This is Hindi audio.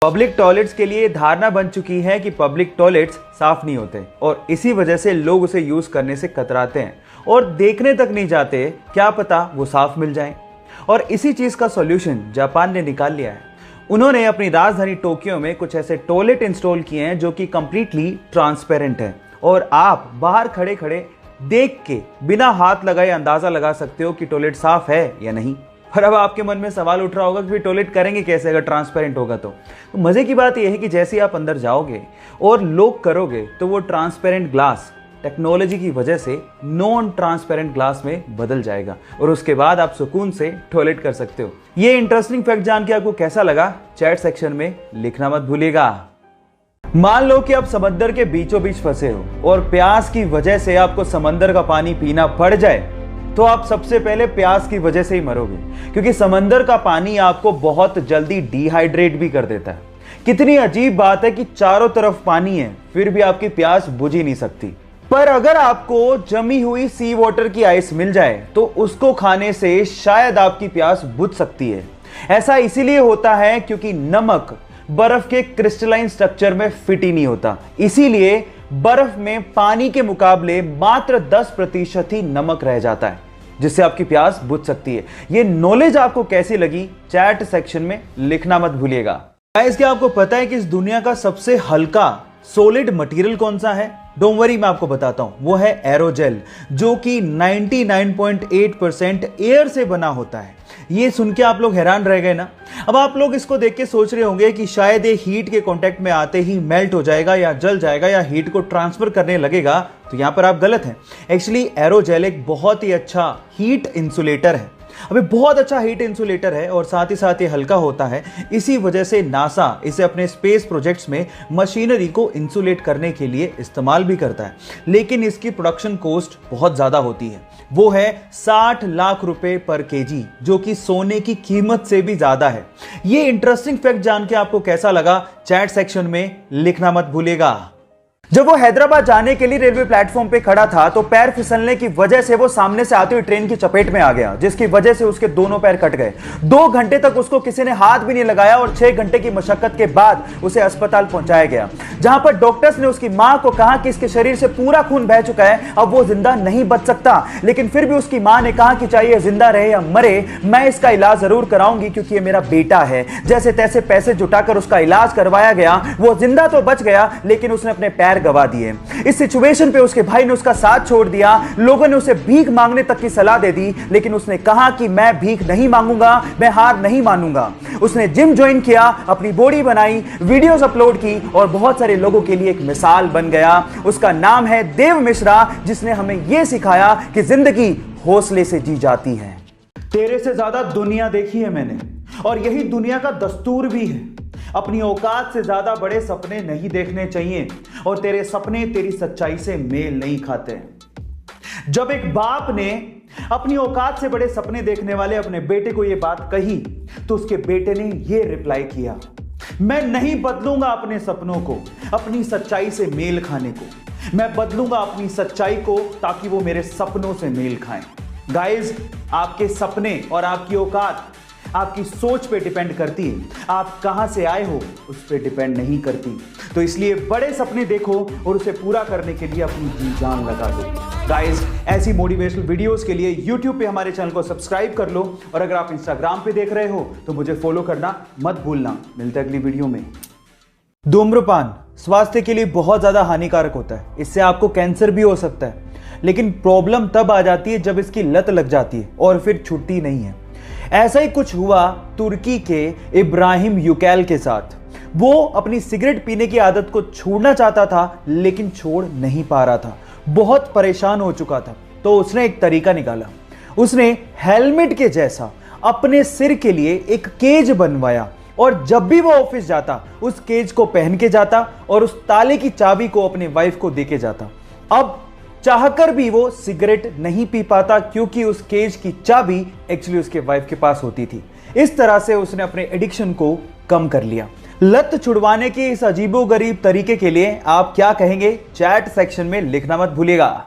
पब्लिक टॉयलेट्स के लिए धारणा बन चुकी है कि पब्लिक टॉयलेट्स साफ नहीं होते और इसी वजह से लोग उसे यूज करने से कतराते हैं और देखने तक नहीं जाते, क्या पता वो साफ मिल जाए। और इसी चीज का सॉल्यूशन जापान ने निकाल लिया है। उन्होंने अपनी राजधानी टोक्यो में कुछ ऐसे टॉयलेट इंस्टॉल किए हैं जो कि कंप्लीटली ट्रांसपेरेंट है और आप बाहर खड़े खड़े देख के बिना हाथ लगाए अंदाजा लगा सकते हो कि टॉयलेट साफ है या नहीं। और अब आपके मन में सवाल उठ रहा होगा कि टॉयलेट करेंगे कैसे अगर ट्रांसपेरेंट होगा तो मजे की बात यह है कि जैसे ही आप अंदर जाओगे और लॉक करोगे तो वो ट्रांसपेरेंट ग्लास टेक्नोलॉजी की वजह से नॉन ट्रांसपेरेंट ग्लास में बदल जाएगा और उसके बाद आप सुकून से टॉयलेट कर सकते हो। ये इंटरेस्टिंग फैक्ट जान के आपको कैसा लगा चैट सेक्शन में लिखना मत भूलिएगा। मान लो कि आप समंदर के बीचों बीच फंसे हो और प्यास की वजह से आपको समंदर का पानी पीना पड़ जाए तो आप सबसे पहले प्यास की वजह से ही मरोगे, क्योंकि समंदर का पानी आपको बहुत जल्दी डिहाइड्रेट भी कर देता है। कितनी अजीब बात है कि चारों तरफ पानी है फिर भी आपकी प्यास बुझ ही नहीं सकती। पर अगर आपको जमी हुई सी वाटर की आइस मिल जाए तो उसको खाने से शायद आपकी प्यास बुझ सकती है। ऐसा इसीलिए होता है क्योंकि नमक बर्फ के क्रिस्टलाइन स्ट्रक्चर में फिट ही नहीं होता, इसीलिए बर्फ में पानी के मुकाबले मात्र 10% ही नमक रह जाता है, जिससे आपकी प्यास बुझ सकती है। ये नॉलेज आपको कैसी लगी चैट सेक्शन में लिखना मत भूलिएगा। गाइस, क्या आपको पता है कि इस दुनिया का सबसे हल्का सॉलिड मटेरियल कौन सा है? डोंट वरी, मैं आपको बताता हूं। वो है एरोजेल, जो कि 99.8% एयर से बना होता है। ये सुन के आप लोग हैरान रह गए ना। अब आप लोग इसको देख के सोच रहे होंगे कि शायद ये हीट के कांटेक्ट में आते ही मेल्ट हो जाएगा या जल जाएगा या हीट को ट्रांसफर करने लगेगा, तो यहां पर आप गलत हैं। एक्चुअली एरोजेल एक बहुत ही अच्छा हीट इंसुलेटर है। अबे बहुत अच्छा हीट इंसुलेटर है और साथ ही साथ ये हल्का होता है। इसी वजह से नासा इसे अपने स्पेस प्रोजेक्ट्स में मशीनरी को इंसुलेट करने के लिए इस्तेमाल भी करता है, लेकिन इसकी प्रोडक्शन कॉस्ट बहुत ज्यादा होती है। वो है 60 लाख रुपए पर केजी, जो कि सोने की कीमत से भी ज्यादा है। ये इंटरेस्टिंग फैक्ट जान के आपको कैसा लगा चैट सेक्शन में लिखना मत भूलिएगा। जब वो हैदराबाद जाने के लिए रेलवे प्लेटफॉर्म पे खड़ा था तो पैर फिसलने की वजह से वो सामने से आती हुई ट्रेन की चपेट में आ गया, जिसकी वजह से उसके दोनों पैर कट गए। 2 घंटे तक उसको किसी ने हाथ भी नहीं लगाया और 6 घंटे की मशक्कत के बाद उसे अस्पताल पहुंचाया गया, जहां पर डॉक्टर्स ने उसकी मां को कहा कि इसके शरीर से पूरा खून बह चुका है, अब वो जिंदा नहीं बच सकता। लेकिन फिर भी उसकी मां ने कहा कि चाहे जिंदा रहे या मरे, मैं इसका इलाज जरूर कराऊंगी क्योंकि ये मेरा बेटा है। जैसे तैसे पैसे जुटाकर उसका इलाज करवाया गया। वो जिंदा तो बच गया, लेकिन उसने अपने पैर गवा दिए। इस सिचुएशन पे उसके भाई ने उसका साथ छोड़ दिया। लोगों ने उसे भीख मांगने तक की सलाह दे दी, लेकिन उसने कहा कि मैं भीख नहीं मांगूंगा, मैं हार नहीं मानूंगा। उसने जिम ज्वाइन किया, अपनी बॉडी बनाई, वीडियोस अपलोड की और बहुत सारे लोगों के लिए एक मिसाल बन गया। उसका नाम है देव मिश्रा, जिसने हमें यह सिखाया कि जिंदगी हौसले से जी जाती है। तेरे से ज्यादा दुनिया देखी है मैंने और यही दुनिया का दस्तूर भी है। अपनी औकात से ज्यादा बड़े सपने नहीं देखने चाहिए और तेरे सपने तेरी सच्चाई से मेल नहीं खाते। जब एक बाप ने अपनी औकात से बड़े सपने देखने वाले अपने बेटे को यह बात कही तो उसके बेटे ने यह रिप्लाई किया, मैं नहीं बदलूंगा अपने सपनों को अपनी सच्चाई से मेल खाने को, मैं बदलूंगा अपनी सच्चाई को ताकि वो मेरे सपनों से मेल खाएं। गाइस, आपके सपने और आपकी औकात आपकी सोच पे डिपेंड करती है, आप कहां से आए हो उस पे डिपेंड नहीं करती। तो इसलिए बड़े सपने देखो और उसे पूरा करने के लिए अपनी जी जान लगा दो। गाइस, ऐसी मोटिवेशनल वीडियोस के लिए YouTube पे हमारे चैनल को सब्सक्राइब कर लो और अगर आप Instagram पे देख रहे हो तो मुझे फॉलो करना मत भूलना। मिलते हैं अगली वीडियो में। धूम्रपान स्वास्थ्य के लिए बहुत ज्यादा हानिकारक होता है, इससे आपको कैंसर भी हो सकता है, लेकिन प्रॉब्लम तब आ जाती है जब इसकी लत लग जाती है और फिर छूटती नहीं है। ऐसा ही कुछ हुआ तुर्की के इब्राहिम युकैल के साथ। वो अपनी सिगरेट पीने की आदत को छोड़ना चाहता था, लेकिन छोड़ नहीं पा रहा था, बहुत परेशान हो चुका था। तो उसने एक तरीका निकाला। उसने हेलमेट के जैसा अपने सिर के लिए एक केज बनवाया और जब भी वो ऑफिस जाता उस केज को पहन के जाता और उस ताले की चाबी को अपने वाइफ को देके जाता। अब चाहकर भी वो सिगरेट नहीं पी पाता क्योंकि उस केज की चाबी एक्चुअली उसके वाइफ के पास होती थी। इस तरह से उसने अपने एडिक्शन को कम कर लिया। लत छुड़वाने के इस अजीबोगरीब तरीके के लिए आप क्या कहेंगे चैट सेक्शन में लिखना मत भूलिएगा।